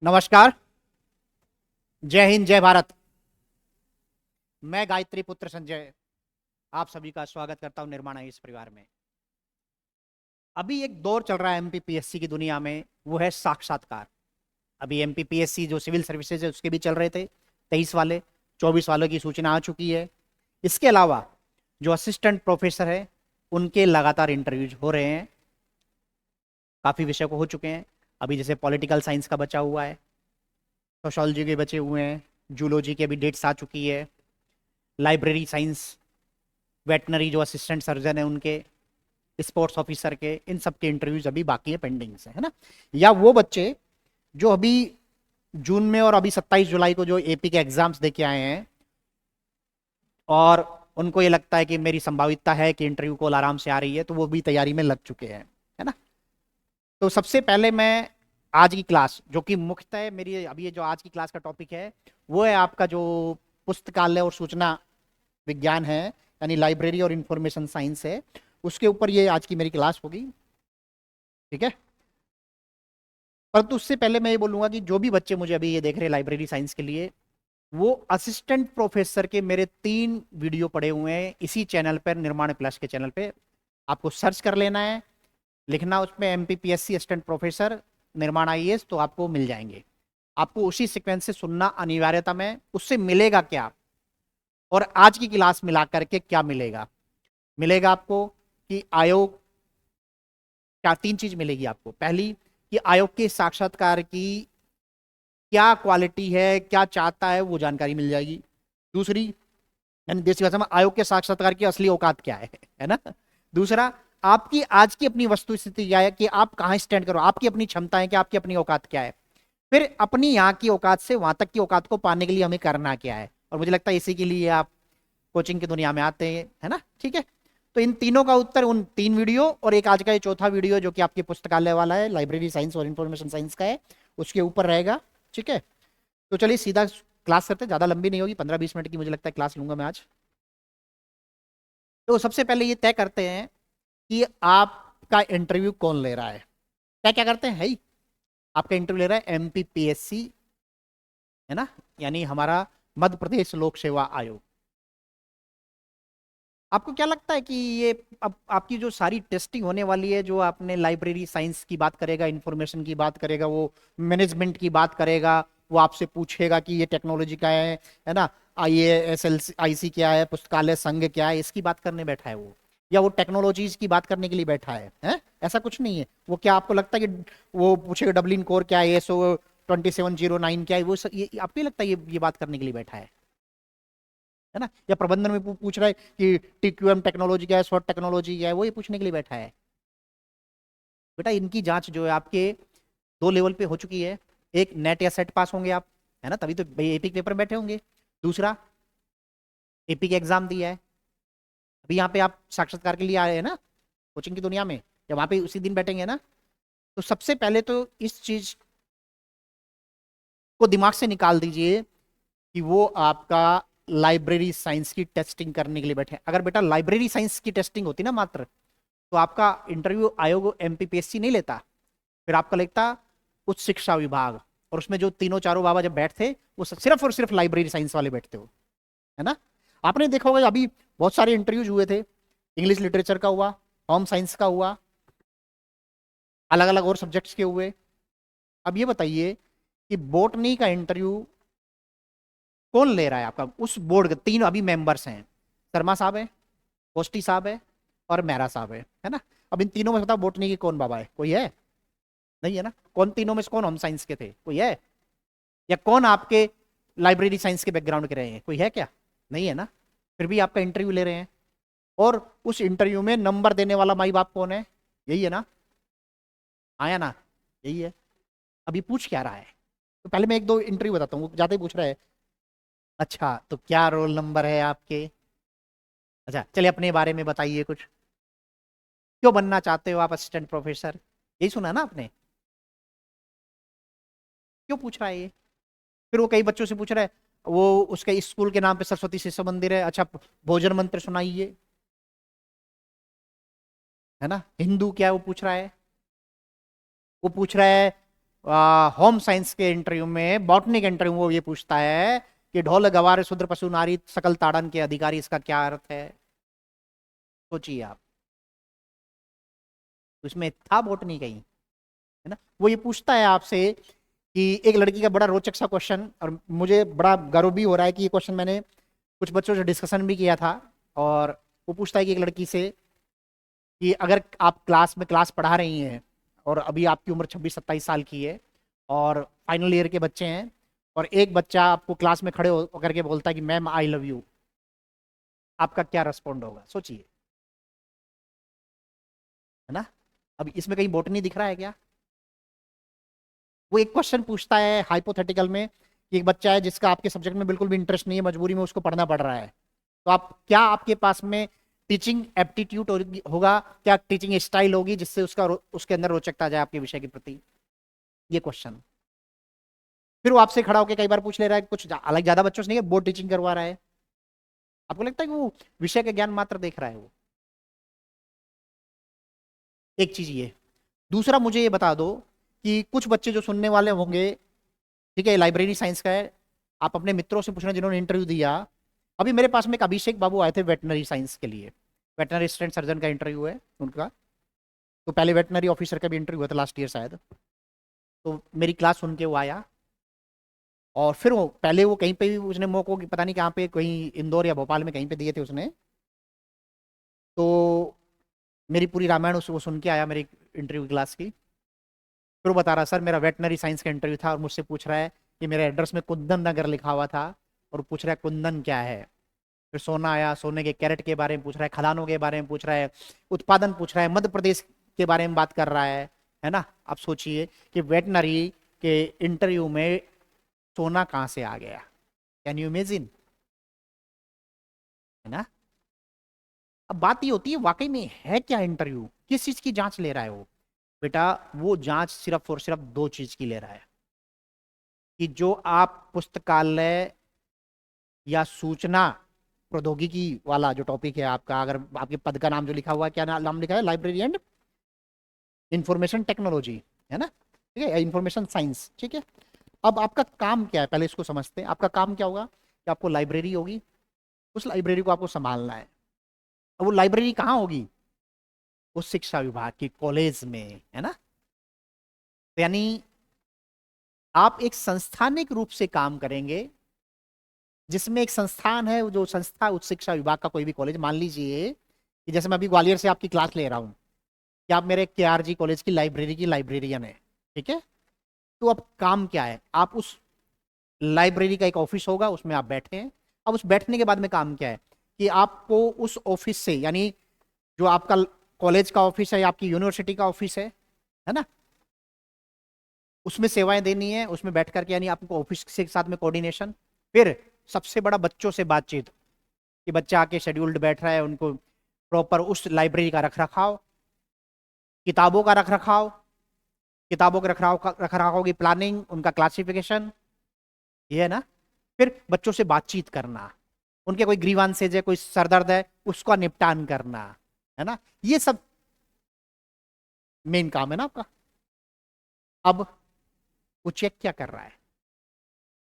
नमस्कार। जय हिंद, जय भारत। मैं गायत्री पुत्र संजय आप सभी का स्वागत करता हूं निर्माण इस परिवार में। अभी एक दौर चल रहा है एमपीपीएससी की दुनिया में, वो है साक्षात्कार। अभी एमपीपीएससी जो सिविल सर्विसेज है उसके भी चल रहे थे, 23 वाले, 24 वालों की सूचना आ चुकी है। इसके अलावा जो असिस्टेंट प्रोफेसर है उनके लगातार इंटरव्यूज हो रहे हैं। काफी विषय को हो चुके हैं। अभी जैसे पॉलिटिकल साइंस का बचा हुआ है, सोशोलॉजी के बचे हुए हैं, जूलॉजी की अभी डेट्स आ चुकी है, लाइब्रेरी साइंस, वेटनरी जो असिस्टेंट सर्जन है उनके, स्पोर्ट्स ऑफिसर के, इन सब के इंटरव्यूज अभी बाकी है, पेंडिंग से, है ना। या वो बच्चे जो अभी जून में और अभी 27 जुलाई को जो एपी के एग्जाम्स देके आए हैं और उनको ये लगता है कि मेरी संभावितता है कि इंटरव्यू कॉल आराम से आ रही है, तो वो भी तैयारी में लग चुके हैं, है ना। तो सबसे पहले मैं आज की क्लास, जो कि मुख्यतः मेरी अभी ये जो आज की क्लास का टॉपिक है वो है आपका जो पुस्तकालय और सूचना विज्ञान है, यानी लाइब्रेरी और इंफॉर्मेशन साइंस है, उसके ऊपर ये आज की मेरी क्लास होगी। ठीक है। परंतु उससे पहले मैं ये बोलूंगा कि जो भी बच्चे मुझे अभी ये देख रहे हैं लाइब्रेरी साइंस के लिए, वो असिस्टेंट प्रोफेसर के मेरे 3 वीडियो पड़े हुए हैं इसी चैनल पर, निर्माण प्लस के चैनल पे। आपको सर्च कर लेना है, लिखना उसमें एमपीपीएससी असिस्टेंट प्रोफेसर निर्माण आईएएस, तो आपको मिल जाएंगे। आपको उसी सीक्वेंस से सुनना अनिवार्यता में। उससे मिलेगा क्या और आज की क्लास मिला करके क्या मिलेगा? मिलेगा आपको कि आयोग, क्या 3 चीज मिलेगी आपको। पहली, कि आयोग के साक्षात्कार की क्या क्वालिटी है, क्या चाहता है, वो जानकारी मिल जाएगी। दूसरी, यानी देसी भाषा में आयोग के साक्षात्कार की असली औकात क्या है ना। दूसरा, आपकी आज की अपनी वस्तु स्थिति क्या है, कि आप कहां स्टैंड करो, आपकी अपनी क्षमताएं क्या, आपकी अपनी औकात क्या है। फिर अपनी यहाँ की औकात से वहां तक की औकात को पाने के लिए हमें करना क्या है, और मुझे लगता है इसी के लिए आप कोचिंग की दुनिया में आते हैं, है ना। ठीक है। तो इन तीनों का उत्तर उन 3 वीडियो और एक आज का ये चौथा वीडियो जो कि आपके पुस्तकालय वाला है, लाइब्रेरी साइंस और इंफॉर्मेशन साइंस का है, उसके ऊपर रहेगा। ठीक है। तो चलिए सीधा क्लास करते हैं, ज्यादा लंबी नहीं होगी, 15-20 मिनट की मुझे लगता है क्लास लूंगा मैं आज। तो सबसे पहले ये तय करते हैं कि आपका इंटरव्यू कौन ले रहा है। क्या क्या करते हैं, है ही, आपका इंटरव्यू ले रहा है एमपीपीएससी, है ना, यानी हमारा मध्य प्रदेश लोक सेवा आयोग। आपको क्या लगता है कि ये अब आपकी जो सारी टेस्टिंग होने वाली है, जो आपने लाइब्रेरी साइंस की बात करेगा, इंफॉर्मेशन की बात करेगा, वो मैनेजमेंट की बात करेगा, वो आपसे पूछेगा कि ये टेक्नोलॉजी क्या है ना, IASLIC क्या है, पुस्तकालय संघ क्या है, इसकी बात करने बैठा है वो, या वो टेक्नोलॉजीज की बात करने के लिए बैठा है? ऐसा कुछ नहीं है। वो क्या आपको लगता है कि वो पूछेगा डबलिन कोर क्या है, ISO 2709 क्या है, ये आपको लगता है ये बात करने के लिए बैठा है ना? या प्रबंधन में पूछ रहा है कि TQM टेक्नोलॉजी क्या है, स्वॉट टेक्नोलॉजी क्या है, वो ये पूछने के लिए बैठा है। बेटा इनकी जांच जो है आपके 2 लेवल पे हो चुकी है। एक, नेट या सेट पास होंगे आप, है ना, तभी तो भाई एपी के पेपर में बैठे होंगे। दूसरा, एपी के एग्जाम दिया है। अभी यहाँ पे आप साक्षात्कार के लिए आए हैं ना कोचिंग की दुनिया में, या वहां पे उसी दिन बैठेंगे ना। तो सबसे पहले तो इस चीज को दिमाग से निकाल दीजिए कि वो आपका लाइब्रेरी साइंस की टेस्टिंग करने के लिए बैठे हैं। अगर बेटा लाइब्रेरी साइंस की टेस्टिंग होती ना मात्र, तो आपका इंटरव्यू आयोग एमपीपीएससी नहीं लेता, फिर आपका लेता उच्च शिक्षा विभाग। और उसमें जो तीनों चारों बाबा जब बैठते, वो सिर्फ और सिर्फ लाइब्रेरी साइंस वाले बैठते हो, है ना। आपने देखा होगा अभी बहुत सारे इंटरव्यूज हुए थे, इंग्लिश लिटरेचर का हुआ, होम साइंस का हुआ, अलग अलग और सब्जेक्ट्स के हुए। अब ये बताइए कि बोटनी का इंटरव्यू कौन ले रहा है आपका? उस बोर्ड के 3 अभी मेंबर्स हैं, शर्मा साहब है, पोस्टी साहब है, और मेहरा साहब है ना। अब इन तीनों में बताओ बोटनी की कौन बाबा है? कोई है? नहीं है ना। कौन तीनों में से कौन होम साइंस के थे? कोई है? या कौन आपके लाइब्रेरी साइंस के बैकग्राउंड के रहे हैं? कोई है क्या? नहीं है ना। फिर भी आपका इंटरव्यू ले रहे हैं, और उस इंटरव्यू में नंबर देने वाला माई बाप कौन है? यही है ना। आया ना, यही है। अभी पूछ क्या रहा है? तो पहले मैं एक दो इंटरव्यू बताता हूँ, जाते ही पूछ रहा है, अच्छा तो क्या रोल नंबर है आपके? अच्छा चलिए अपने बारे में बताइए कुछ, क्यों बनना चाहते हो आप असिस्टेंट प्रोफेसर? यही सुना ना आपने? क्यों पूछ रहा है ये? फिर वो कई बच्चों से पूछ रहा है, वो उसके स्कूल के नाम पे सरस्वती शिशु मंदिर है, अच्छा भोजन मंत्र सुनाइए, है ना। हिंदू क्या है वो पूछ रहा है। वो पूछ रहा है होम साइंस के इंटरव्यू में, बॉटनी के इंटरव्यू में वो ये पूछता है कि ढोल गवार शूद्र पशु नारी सकल ताड़न के अधिकारी, इसका क्या अर्थ है? सोचिए आप। उसमें था बॉटनी कहीं, है ना? वो ये पूछता है आपसे कि एक लड़की का बड़ा रोचक सा क्वेश्चन, और मुझे बड़ा गर्व भी हो रहा है कि ये क्वेश्चन मैंने कुछ बच्चों से डिस्कशन भी किया था। और वो पूछता है कि एक लड़की से कि अगर आप क्लास में क्लास पढ़ा रही हैं और अभी आपकी उम्र 26-27 साल की है और फाइनल ईयर के बच्चे हैं, और एक बच्चा आपको क्लास में खड़े हो करके बोलता है कि मैम आई लव यू, आपका क्या रेस्पॉन्ड होगा? सोचिए, है ना? अब इसमें कहीं बॉटनी दिख रहा है क्या? वो एक क्वेश्चन पूछता है हाइपोथेटिकल में कि एक बच्चा है जिसका आपके सब्जेक्ट में बिल्कुल भी इंटरेस्ट नहीं है, मजबूरी में उसको पढ़ना पड़ रहा है, तो आप क्या, आपके पास में टीचिंग एप्टीट्यूड होगा, क्या टीचिंग स्टाइल होगी जिससे उसके अंदर रोचकता आ जाए आपके विषय के प्रति? ये क्वेश्चन फिर वो आपसे खड़ा होकर कई बार पूछ ले रहा है, कुछ अलग ज्यादा बच्चों से नहीं है, बोर्ड टीचिंग करवा रहा है, आपको लगता है कि वो विषय के ज्ञान मात्र देख रहा है वो? एक चीज ये। दूसरा, मुझे ये बता दो कि कुछ बच्चे जो सुनने वाले होंगे, ठीक है, लाइब्रेरी साइंस का है, आप अपने मित्रों से पूछना जिन्होंने इंटरव्यू दिया। अभी मेरे पास में एक अभिषेक बाबू आए थे वेटनरी साइंस के लिए, वेटनरी असिस्टेंट सर्जन का इंटरव्यू है उनका। तो पहले वेटनरी ऑफिसर का भी इंटरव्यू हुआ था लास्ट ईयर शायद। तो मेरी क्लास सुन के वो आया, और फिर वो पहले वो कहीं पे भी उसने मौकों की पता नहीं कहाँ पे, कहीं इंदौर या भोपाल में कहीं पे दिए थे उसने। तो मेरी पूरी रामायण वो सुन के आया मेरी इंटरव्यू क्लास की। फिर वो बता रहा, सर मेरा वेटनरी साइंस का इंटरव्यू था और मुझसे पूछ रहा है कि मेरे एड्रेस में कुंदन नगर लिखा हुआ था, और पूछ रहा है कुंदन क्या है। फिर सोना आया, सोने के कैरेट के बारे में पूछ रहा है, खदानों के बारे में पूछ रहा है, उत्पादन पूछ रहा है, मध्य प्रदेश के बारे में बात कर रहा है ना? आप सोचिए कि वेटनरी के इंटरव्यू में सोना कहां से आ गया? Can you imagine? है ना? अब बात ये होती है वाकई में है क्या इंटरव्यू, किस चीज की जांच ले रहा है वो? बेटा, वो जांच सिर्फ और सिर्फ दो चीज की ले रहा है, कि जो आप पुस्तकालय या सूचना प्रौद्योगिकी वाला जो टॉपिक है आपका, अगर आपके पद का नाम जो लिखा हुआ है, क्या नाम लिखा है? लाइब्रेरी एंड इंफॉर्मेशन टेक्नोलॉजी, है ना? ठीक है, इंफॉर्मेशन साइंस, ठीक है। अब आपका काम क्या है, पहले इसको समझते हैं। आपका काम क्या होगा कि आपको लाइब्रेरी होगी, उस लाइब्रेरी को आपको संभालना है। अब वो लाइब्रेरी कहाँ होगी? उस शिक्षा विभाग की कॉलेज में, है ना? तो यानी आप एक संस्थानिक रूप से काम करेंगे, जिसमें एक संस्थान है, जो संस्था उच्च शिक्षा विभाग का कोई भी कॉलेज, मान लीजिए कि जैसे मैं अभी ग्वालियर से आपकी क्लास ले रहा हूं, कि आप मेरे KRG कॉलेज की लाइब्रेरी की लाइब्रेरियन है, ठीक है। तो अब काम क्या है, आप उस लाइब्रेरी का एक ऑफिस होगा, उसमें आप बैठे हैं। अब उस बैठने के बाद में काम क्या है कि आपको उस ऑफिस से, यानी जो आपका कॉलेज का ऑफिस है या आपकी यूनिवर्सिटी का ऑफिस है ना, उसमें सेवाएं देनी है, उसमें बैठ करके, यानी आपको ऑफिस के साथ में कोऑर्डिनेशन। फिर सबसे बड़ा बच्चों से बातचीत, कि बच्चा आके शेड्यूल्ड बैठ रहा है, उनको प्रॉपर उस लाइब्रेरी का रख रखाव, किताबों का रख रखाव, किताबों के रख रखाव की प्लानिंग, उनका क्लासिफिकेशन, ये है ना। फिर बच्चों से बातचीत करना, उनके कोई ग्रीवांसेज है, कोई सरदर्द है, उसका निपटान करना, है ना। ये सब मेन काम है ना आपका। अब वो चेक क्या कर रहा है?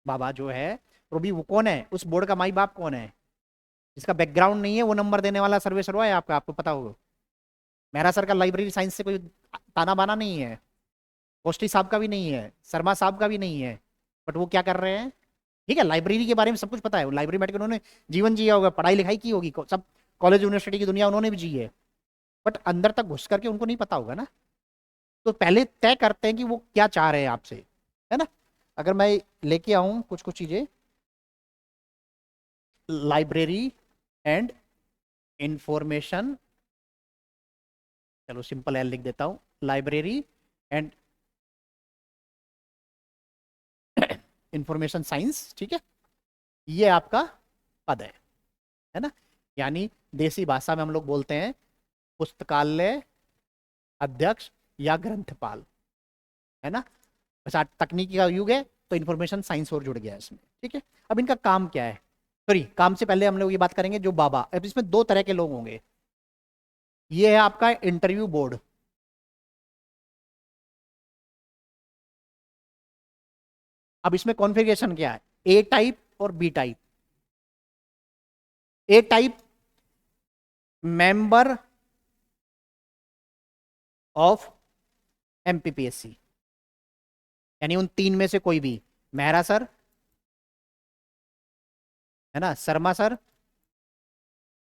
बाबा जो है, तो भी वो कौन है, उस बोर्ड का माई बाप कौन है? जिसका बैकग्राउंड नहीं है वो नंबर देने वाला सर्वेसर है आपका, आपको पता होगा। मेहरा सर का लाइब्रेरी साइंस से कोई ताना बाना नहीं है, कोष्टी साहब का भी नहीं है, शर्मा साहब का भी नहीं है। बट वो क्या कर रहे हैं? ठीक है, लाइब्रेरी के बारे में सब कुछ पता है, लाइब्रेरी बैठ के उन्होंने जीवन जिया होगा, पढ़ाई लिखाई की होगी, सब कॉलेज यूनिवर्सिटी की दुनिया उन्होंने भी जी है। बट अंदर तक घुस करके उनको नहीं पता होगा ना। तो पहले तय करते हैं कि वो क्या चाह रहे हैं आपसे, है ना। अगर मैं लेके आऊं कुछ कुछ चीजें, लाइब्रेरी एंड इंफॉर्मेशन, चलो सिंपल एल लिख देता हूं, लाइब्रेरी एंड इंफॉर्मेशन साइंस, ठीक है। ये आपका पद है ना। यानी देसी भाषा में हम लोग बोलते हैं पुस्तकालय अध्यक्ष या ग्रंथपाल, है ना। बस आज तकनीकी का युग है, तो इंफॉर्मेशन साइंस और जुड़ गया है इसमें, ठीक है। अब इनका काम क्या है? सॉरी, काम से पहले हम लोग ये बात करेंगे जो बाबा, अब इसमें दो तरह के लोग होंगे। ये है आपका इंटरव्यू बोर्ड, अब इसमें कॉन्फ़िगरेशन क्या है, ए टाइप और B type. A type member of MPPSC, यानी उन तीन में से कोई भी, मेहरा सर है ना, शर्मा सर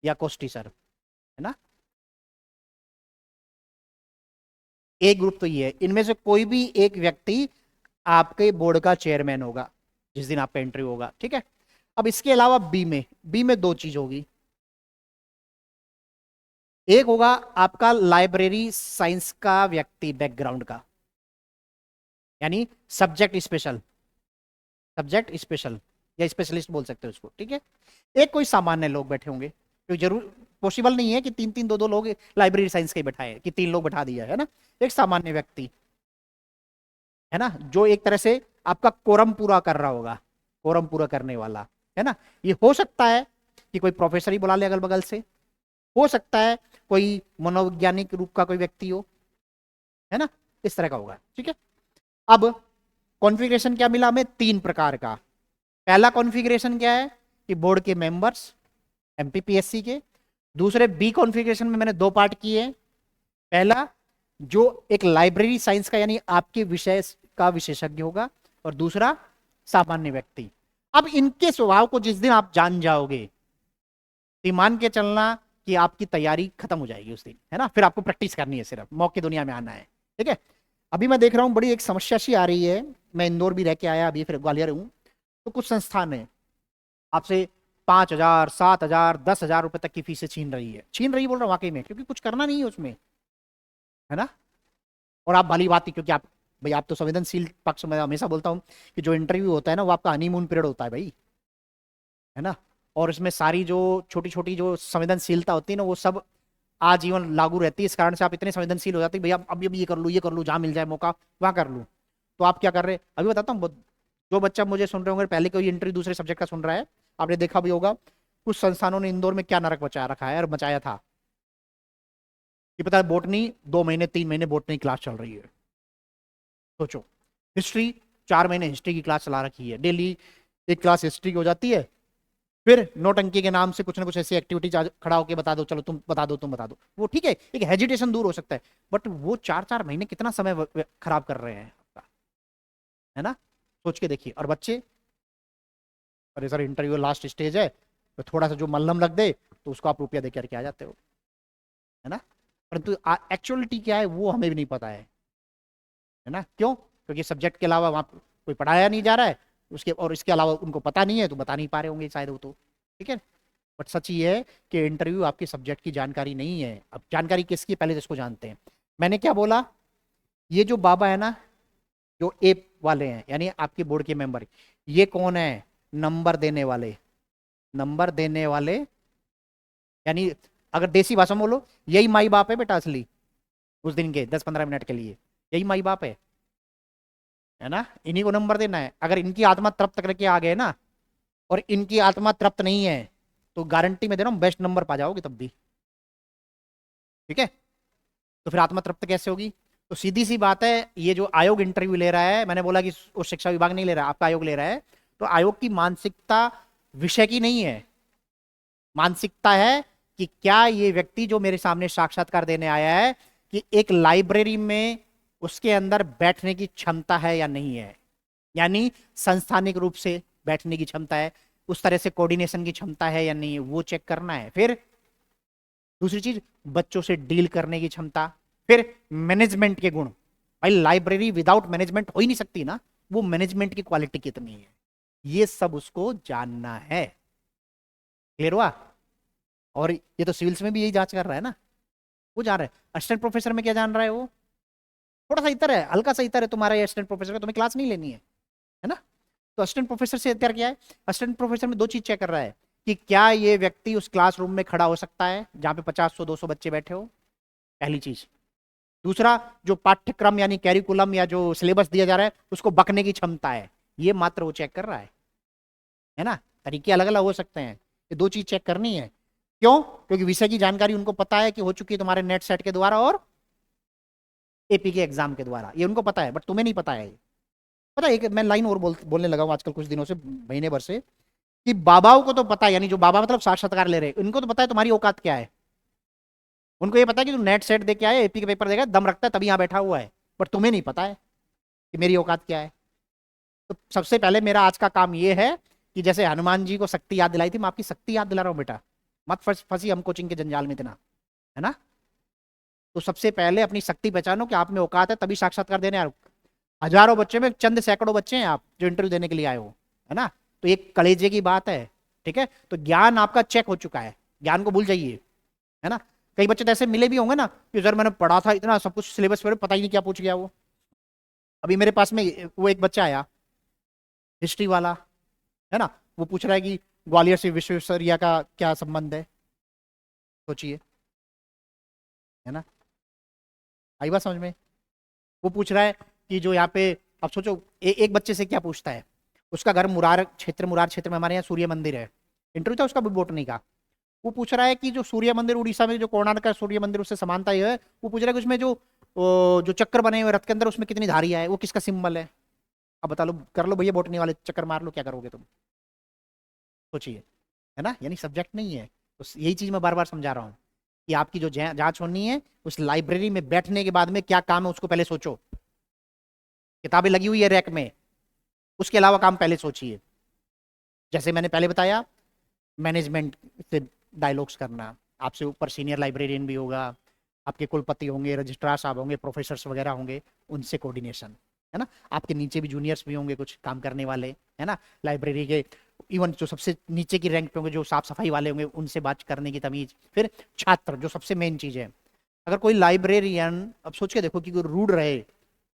या कोष्टी सर, है ना। एक ग्रुप तो ये है, इनमें से कोई भी एक व्यक्ति आपके बोर्ड का चेयरमैन होगा जिस दिन आपका इंटरव्यू होगा, ठीक है। अब इसके अलावा बी में दो चीज होगी। एक होगा आपका लाइब्रेरी साइंस का व्यक्ति बैकग्राउंड का, यानी सब्जेक्ट स्पेशल या स्पेशलिस्ट बोल सकते हो उसको, ठीक है। एक कोई सामान्य लोग बैठे होंगे, क्योंकि जरूर पॉसिबल नहीं है कि तीन तीन दो दो लोग लाइब्रेरी साइंस के बैठाए, कि तीन लोग बैठा दिया है ना। एक सामान्य व्यक्ति है ना, जो एक तरह से आपका कोरम पूरा कर रहा होगा, कोरम पूरा करने वाला, है ना। ये हो सकता है कि कोई प्रोफेसर ही बुला ले अगल बगल से, हो सकता है कोई मनोवैज्ञानिक रूप का कोई व्यक्ति हो, है ना, इस तरह का होगा, ठीक है। अब कॉन्फ़िगरेशन क्या मिला हमें, तीन प्रकार का। पहला कॉन्फ़िगरेशन क्या है कि बोर्ड के मेंबर्स एमपीपीएससी के। दूसरे बी कॉन्फ़िगरेशन में मैंने दो पार्ट किए। पहला जो एक लाइब्रेरी साइंस का यानी आपके विषय का विशेषज्ञ होगा, और दूसरा सामान्य व्यक्ति। अब इनके स्वभाव को जिस दिन आप जान जाओगे, तो मान के चलना कि आपकी तैयारी खत्म हो जाएगी उस दिन, है ना। फिर आपको प्रैक्टिस करनी है, सिर्फ मौके दुनिया में आना है, ठीक है। अभी मैं देख रहा हूं बड़ी एक समस्या सी आ रही है, मैं इंदौर भी रह के आया, अभी फिर ग्वालियर हूं, तो कुछ संस्थान है आपसे 5,000, 7,000, 10,000 रुपए तक की फीसें छीन रही बोल रहा हूं वाकई में, क्योंकि कुछ करना नहीं है उसमें, है ना। और आप भली बात ही, क्योंकि आप भाई आप तो संवेदनशील पक्ष में, हमेशा बोलता हूं कि जो इंटरव्यू होता है ना वो आपका हनीमून पीरियड होता है भाई, है ना। और इसमें सारी जो छोटी छोटी जो संवेदनशीलता होती है ना वो सब आजीवन लागू रहती है। इस कारण से आप इतने संवेदनशील हो जाते हैं, भैया अब ये कर लूँ जहां मिल जाए मौका वहां कर लूँ। तो आप क्या कर रहे हैं, अभी बताता हूँ। जो बच्चा मुझे सुन रहे होंगे, पहले कोई इंटरव्यू दूसरे सब्जेक्ट का सुन रहा है, आपने देखा भी होगा कुछ संस्थानों ने इंदौर में क्या नरक बचाया रखा है, और बचाया था कि पता है, बोटनी 2 महीने 3 महीने बोटनी क्लास चल रही है, सोचो। हिस्ट्री 4 महीने हिस्ट्री की क्लास चला रखी है, डेली एक क्लास हिस्ट्री की हो जाती है। फिर नोटंकी के नाम से कुछ ना कुछ ऐसी एक्टिविटी खड़ा होकर बता दो, चलो तुम बता दो, तुम बता दो, वो ठीक है, एक हेजिटेशन दूर हो सकता है, बट वो 4-4 महीने कितना समय खराब कर रहे हैं आपका, है ना। सोच के देखिए। और बच्चे, अरे सर इंटरव्यू लास्ट स्टेज है, तो थोड़ा सा जो मल्लम लग दे तो उसको आप रुपया दे करके आ जाते हो, है ना। परंतु एक्चुअलिटी क्या है वो हमें भी नहीं पता है ना। क्यों, क्योंकि सब्जेक्ट के अलावा वहां कोई पढ़ाया नहीं जा रहा है, उसके और इसके अलावा उनको पता नहीं है, तो बता नहीं पा रहे होंगे शायद वो, तो ठीक है। बट सच ये है कि इंटरव्यू आपके सब्जेक्ट की जानकारी नहीं है। अब जानकारी किसकी, पहले तो इसको जानते हैं। मैंने क्या बोला, ये जो बाबा है ना, जो ए वाले हैं यानी आपके बोर्ड के मेंबर, ये कौन है, नंबर देने वाले। नंबर देने वाले यानी अगर देसी भाषा में बोलो, यही माई बाप है बेटा असली, उस दिन के 10-15 मिनट के लिए यही माई बाप है ना। इन्हीं को नंबर देना है। अगर इनकी आत्मा तृप्त करके आ गए ना, और इनकी आत्मा तृप्त नहीं है, तो गारंटी में दे रहा हूं बेस्ट नंबर पा जाओगे तब भी, ठीक है। तो फिर आत्मा तृप्त कैसे होगी, तो सीधी सी बात है, ये जो आयोग इंटरव्यू ले रहा है, मैंने बोला कि वो शिक्षा विभाग नहीं ले रहा, आपका आयोग ले रहा है, तो आयोग की मानसिकता विषय की नहीं है। मानसिकता है कि क्या ये व्यक्ति जो मेरे सामने साक्षात्कार देने आया है, कि एक लाइब्रेरी में उसके अंदर बैठने की क्षमता है या नहीं है, यानी संस्थानिक रूप से बैठने की क्षमता है, उस तरह से कोऑर्डिनेशन की क्षमता है या नहीं है, वो चेक करना है। फिर दूसरी चीज, बच्चों से डील करने की क्षमता। फिर मैनेजमेंट के गुण, भाई लाइब्रेरी विदाउट मैनेजमेंट हो ही नहीं सकती ना, वो मैनेजमेंट की क्वालिटी कितनी है, ये सब उसको जानना है। क्लियर हुआ। और ये तो सिविल्स में भी यही जांच कर रहा है ना, वो जान रहा है। असिस्टेंट प्रोफेसर में क्या जान रहा है वो, थोड़ा सा इतर है, हल्का सा इतर है तुम्हारा असिस्टेंट प्रोफेसर का, तुम्हें क्लास नहीं लेनी है ना। तो असिस्टेंट प्रोफेसर से इतर क्या है, असिस्टेंट प्रोफेसर में दो चीज चेक कर रहा है, कि क्या ये व्यक्ति उस क्लासरूम में खड़ा हो सकता है जहां पे 50-100-200 बच्चे बैठे हो, पहली चीज। दूसरा, जो पाठ्यक्रम यानी कैरिकुलम या जो सिलेबस दिया जा रहा है उसको बकने की क्षमता है, ये मात्र वो चेक कर रहा है ना। तरीके अलग अलग हो सकते हैं, ये दो चीज चेक करनी है। क्यों, क्योंकि विषय की जानकारी उनको पता है कि हो चुकी है तुम्हारे नेट सेट के द्वारा और एपी के एग्जाम के द्वारा, ये उनको पता है, बट तुम्हें नहीं पता है। पता है, एक मैं लाइन और बोलने लगा हूं आजकल कुछ दिनों से, महीने भर से, कि बाबाओं को तो पता है, यानी जो बाबा मतलब साक्षात्कार ले रहे हैं, इनको तो पता है तुम्हारी औकात क्या है। उनको ये पता है कि तू नेट सेट दे के आया, एपी के पेपर देगा, दम रखता है तभी यहाँ बैठा हुआ है। पर तुम्हें नहीं पता है कि मेरी औकात क्या है। तो सबसे पहले मेरा आज का काम ये है कि जैसे हनुमान जी को शक्ति याद दिलाई थी, मैं आपकी शक्ति याद दिला रहा हूँ बेटा। मत फंसी हम कोचिंग के जंजाल में इतना, है ना। तो सबसे पहले अपनी शक्ति पहचानो कि आप में औकात है, तभी साक्षात्कार देने आए। हजारों बच्चे में चंद सैकड़ों बच्चे हैं आप जो इंटरव्यू देने के लिए आए हो, है ना। तो एक कलेजे की बात है, ठीक है। तो ज्ञान आपका चेक हो चुका है, ज्ञान को भूल जाइए, है ना। कई बच्चे तो ऐसे मिले भी होंगे ना कि सर मैंने पढ़ा था इतना सब कुछ सिलेबस पर, पता ही नहीं क्या पूछ गया वो। अभी मेरे पास में वो एक बच्चा आया, हिस्ट्री वाला, है ना। वो पूछ रहा है कि ग्वालियर से विश्वेश्वरैया का क्या संबंध है। सोचिए, है ना। आई बात समझ में। वो पूछ रहा है कि जो यहाँ पे, अब सोचो एक बच्चे से क्या पूछता है। उसका घर मुरार क्षेत्र में, हमारे यहाँ सूर्य मंदिर है। इंटरव्यू था उसका भी बोटनी का। वो पूछ रहा है कि जो सूर्य मंदिर उड़ीसा में, जो कोणार्क का सूर्य मंदिर, उससे समानता ये है। वो पूछ रहा है कि उसमें जो चक्कर बने हुए रथ के अंदर, उसमें कितनी धारियां है, वो किसका सिंबल है। अब बता लो, कर लो भैया बोटनी वाले, चक्कर मार लो, क्या करोगे तुम। सोचिए, है ना। यानी सब्जेक्ट नहीं है। तो यही चीज मैं बार बार समझा रहा हूँ कि आपकी जो जांच होनी है, उस लाइब्रेरी में बैठने के बाद में क्या काम है उसको पहले सोचो। किताबें लगी हुई है रैक में, उसके अलावा काम पहले सोचिए। जैसे मैंने पहले बताया, मैनेजमेंट से डायलॉग्स करना, आपसे ऊपर सीनियर लाइब्रेरियन भी होगा, आपके कुलपति होंगे, रजिस्ट्रार साहब होंगे, प्रोफेसर वगैरह होंगे, उनसे कोऑर्डिनेशन, है ना। आपके नीचे भी जूनियर्स भी होंगे कुछ काम करने वाले, है ना, लाइब्रेरी के। इवन जो सबसे नीचे की रैंक पे होंगे, जो साफ सफाई वाले होंगे, उनसे बात करने की तमीज। फिर छात्र, जो सबसे मेन चीज है। अगर कोई लाइब्रेरियन, अब सोच के देखो कि रूड रहे,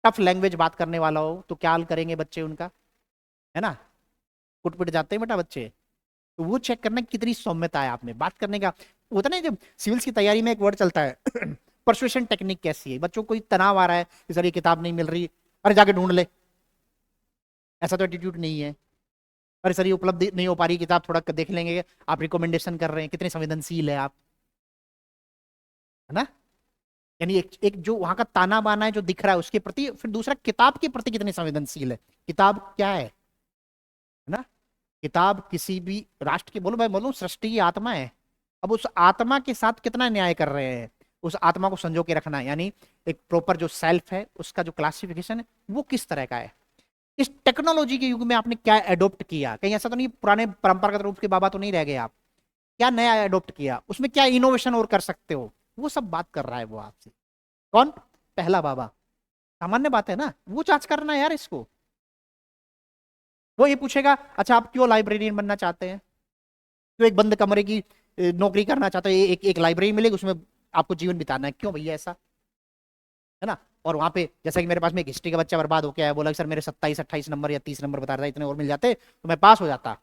टफ लैंग्वेज बात करने वाला हो, तो क्या हाल करेंगे बच्चे उनका, है ना। कुट पिट जाते हैं बेटा बच्चे। तो वो चेक करना कि कितनी सौम्यता है आप में बात करने का। होता नहीं, जब सिविल्स की तैयारी में एक वर्ड चलता है परसुएशन टेक्निक कैसी है। बच्चों को कोई तनाव आ रहा है कि सर ये किताब नहीं मिल रही, अरे जाके ढूंढ ले। ऐसा तो एटीट्यूड नहीं है। अरे सर ये उपलब्ध नहीं हो पा रही किताब, थोड़ा देख लेंगे। आप रिकमेंडेशन कर रहे हैं, कितने संवेदनशील है आप, है ना। यानी एक जो वहां का ताना बाना है जो दिख रहा है उसके प्रति, फिर दूसरा किताब के प्रति कितने संवेदनशील है। किताब क्या है ना। किताब किसी भी राष्ट्र की, बोलो मैं बोलूं, सृष्टि की आत्मा है। अब उस आत्मा के साथ कितना न्याय कर रहे हैं, उस आत्मा को संजो के रखना, यानी एक प्रॉपर जो सेल्फ है उसका जो क्लासिफिकेशन है वो किस तरह का है। इस टेक्नोलॉजी के युग में आपने क्या एडॉप्ट किया, कहीं ऐसा तो नहीं पुराने परंपरागत रूप के बाबा तो नहीं रह गए आप। क्या नया एडॉप्ट किया, उसमें क्या इनोवेशन और कर सकते हो, वो सब बात कर रहा है वो आपसे। कौन? पहला बाबा। सामान्य बात है ना, वो जांच करना है यार इसको। वो ये पूछेगा, अच्छा आप क्यों लाइब्रेरियन बनना चाहते हैं, क्यों एक बंद कमरे की नौकरी करना चाहते हैं, एक लाइब्रेरी मिलेगी उसमें आपको जीवन बिताना है, क्यों भैया ऐसा, है ना। और वहां पे जैसा कि मेरे पास में एक हिस्ट्री का बच्चा बर्बाद हो गया है, बोला कि सर मेरे 27-28 नंबर या 30 नंबर बता रहा था, इतने और मिल जाते तो मैं पास हो जाता,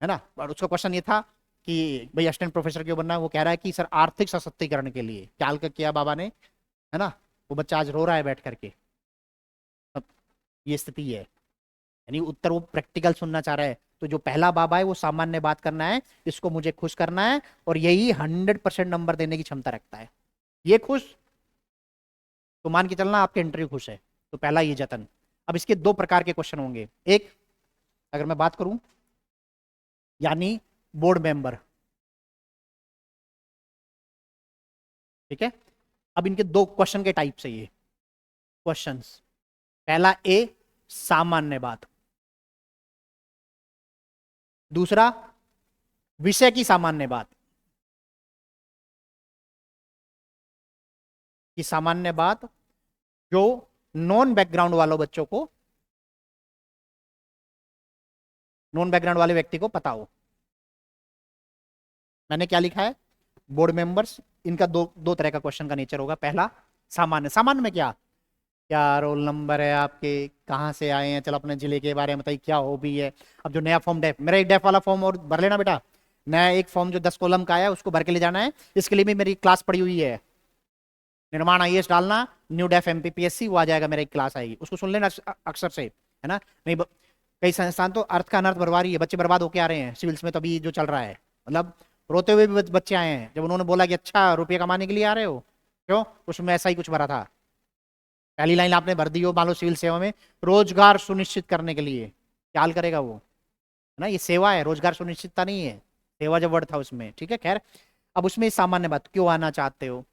है ना। और उसका क्वेश्चन ये था कि भाई असिस्टेंट प्रोफेसर क्यों बनना है। वो कह रहा है कि सर आर्थिक सशक्तिकरण के लिए। क्या हाल किया बाबा ने, है ना। वो बच्चा आज रो रहा है बैठ करके। अब ये स्थिति है, यानी उत्तर वो प्रैक्टिकल सुनना चाह रहा है। तो जो पहला बाबा है वो सामान्य बात करना है, इसको मुझे खुश करना है, और यही 100% नंबर देने की क्षमता रखता है। ये खुश, तो मान के चलना आपके इंटरव्यू खुश है। तो पहला ये जतन। अब इसके दो प्रकार के क्वेश्चन होंगे। एक, अगर मैं बात करूं, यानी बोर्ड मेंबर, ठीक है। अब इनके दो क्वेश्चन के टाइप से ये क्वेश्चंस। पहला ए, सामान्य बात। दूसरा, विषय की सामान्य बात। की सामान्य बात जो नॉन बैकग्राउंड वालों बच्चों को, नॉन बैकग्राउंड वाले व्यक्ति को पता हो। मैंने क्या लिखा है, बोर्ड मेंबर्स। इनका दो दो तरह का क्वेश्चन का नेचर होगा। पहला, सामान्य। सामान्य में क्या, क्या रोल नंबर है आपके, कहाँ से आए हैं, चलो अपने जिले के बारे में बताइए, क्या हॉबी है। अब जो नया फॉर्म, डेफ, मेरा एक डेफ वाला फॉर्म और भर लेना बेटा। नया एक फॉर्म जो 10 कॉलम का आया उसको भर के ले जाना है। इसके लिए भी मेरी क्लास पड़ी हुई है। निर्माण आईएएस डालना, न्यू डेफ एमपीपीएससी, वो आ जाएगा, मेरी क्लास आएगी, उसको सुन लेना अक्सर से, है ना। नहीं कई संस्थान तो अर्थ का अनर्थ बर्बाद ही है, बच्चे बर्बाद होके आ रहे हैं सिविल्स में। तो अभी जो चल रहा है, मतलब रोते हुए भी बच्चे आए हैं जब उन्होंने बोला कि अच्छा रुपये कमाने के लिए आ रहे हो, क्यों, उसमें ऐसा ही कुछ भरा था। पहली लाइन आपने भर दी हो, मान लो सिविल सेवा में रोजगार सुनिश्चित करने के लिए, क्या हाल करेगा वो, है ना, ये सेवा है, रोजगार सुनिश्चितता नहीं है, सेवा जब वर्ड था उसमें, ठीक है। खैर, अब उसमें सामान्य बात, क्यों आना चाहते हो,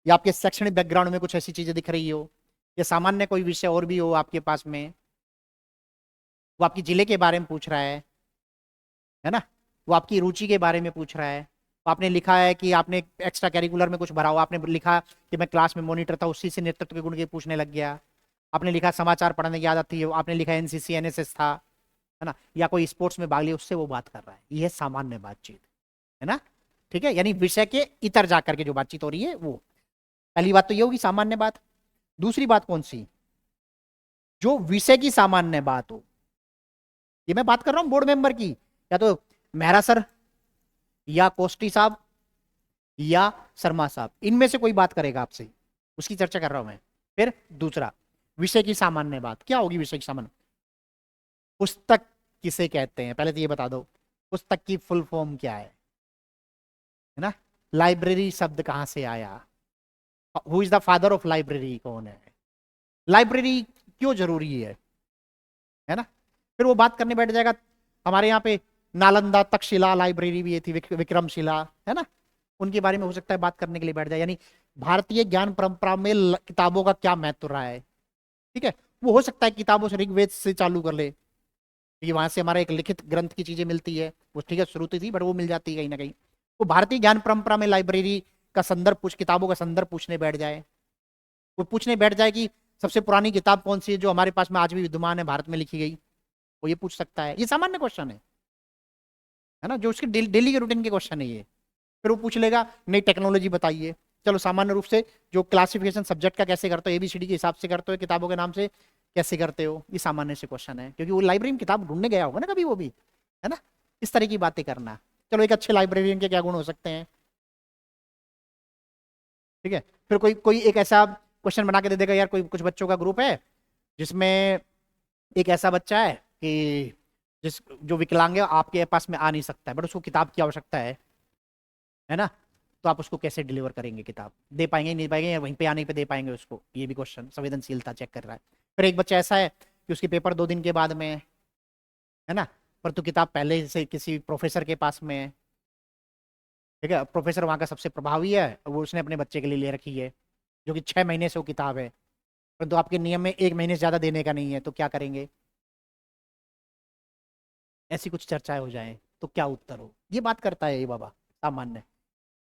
या आपके शैक्षणिक बैकग्राउंड में कुछ ऐसी चीजें दिख रही हो, या सामान्य कोई विषय और भी हो आपके पास में, वो आपकी जिले के बारे में पूछ रहा है ना, वो आपकी रुचि के बारे में पूछ रहा है। तो आपने लिखा है कि आपने एक्स्ट्रा कैरिकुलर में कुछ भरा हो, आपने लिखा कि मैं क्लास में मॉनिटर था, उसी से नेतृत्व के गुण के पूछने लग गया। आपने लिखा समाचार पढ़ने की आदत थी, आपने लिखा एनसीसी एनएसएस था, है ना, या कोई स्पोर्ट्स में भाग लिया, उससे वो बात कर रहा है, ये सामान्य बातचीत है ना। ठीक है, यानी विषय के इतर जाकर के जो बातचीत हो रही है वो, पहली बात तो ये होगी सामान्य बात। दूसरी बात कौन सी, जो विषय की सामान्य बात हो, ये मैं बात कर रहा हूं बोर्ड मेंबर की, या तो मेहरा सर या कोष्टी साहब या शर्मा साहब, इनमें से कोई बात करेगा आपसे, उसकी चर्चा कर रहा हूं मैं। फिर दूसरा, विषय की सामान्य बात क्या होगी, विषय की सामान्य, पुस्तक किसे कहते हैं, पहले तो ये बता दो, पुस्तक की फुल फॉर्म क्या है ना, लाइब्रेरी शब्द कहां से आया, who is the father of library, कौन है, लाइब्रेरी क्यों जरूरी है ना। फिर वो बात करने बैठ जाएगा, हमारे यहाँ पे नालंदा तक्षशिला लाइब्रेरी भी ये थी, विक्रमशिला, है ना, उनके बारे में हो सकता है बात करने के लिए बैठ जाए। यानी भारतीय ज्ञान परंपरा में किताबों का क्या महत्व रहा है, ठीक है, वो हो सकता है किताबों से, ऋग्वेद से चालू कर ले, क्योंकि वहां से हमारा एक लिखित ग्रंथ की चीजें मिलती है, वो ठीक है श्रुति थी बट वो मिल जाती है कहीं ना कहीं। वो भारतीय ज्ञान परंपरा में लाइब्रेरी का संदर्भ पूछ, किताबों का संदर्भ पूछने बैठ जाए, वो पूछने बैठ जाए कि सबसे पुरानी किताब कौन सी है जो हमारे पास में आज भी विद्यमान है, भारत में लिखी गई, वो ये पूछ सकता है। ये सामान्य क्वेश्चन है ना, जो उसके डेली के रूटीन के क्वेश्चन है ये। फिर वो पूछ लेगा नई टेक्नोलॉजी बताइए, चलो सामान्य रूप से जो क्लासिफिकेशन सब्जेक्ट का कैसे करते हो, एबीसीडी के हिसाब से करते हो, किताबों के नाम से कैसे करते हो, ये सामान्य से क्वेश्चन है, क्योंकि वो लाइब्रेरी में किताब ढूंढने गया होगा ना कभी वो भी, है ना, इस तरह की बातें करना। चलो एक अच्छे लाइब्रेरियन के क्या गुण हो सकते हैं, ठीक है। फिर कोई कोई एक ऐसा क्वेश्चन बना के दे देगा, यार कोई कुछ बच्चों का ग्रुप है जिसमें एक ऐसा बच्चा है कि जिस जो विकलांग है, आपके पास में आ नहीं सकता है, बट उसको किताब की आवश्यकता है ना, तो आप उसको कैसे डिलीवर करेंगे, किताब दे पाएंगे नहीं पाएंगे, या वहीं पे आने पे दे पाएंगे उसको, ये भी क्वेश्चन संवेदनशीलता चेक कर रहा है। फिर एक बच्चा ऐसा है कि उसके पेपर 2 दिन के बाद में है ना, पर तो किताब पहले से किसी प्रोफेसर के पास में है, ठीक है, प्रोफेसर वहां का सबसे प्रभावी है, वो उसने अपने बच्चे के लिए ले रखी है, जो कि 6 महीने से वो किताब है, परंतु आपके नियम में 1 महीने से ज्यादा देने का नहीं है, तो क्या करेंगे, ऐसी कुछ चर्चाएं हो जाए तो क्या उत्तर हो, ये बात करता है ये बाबा सामान्य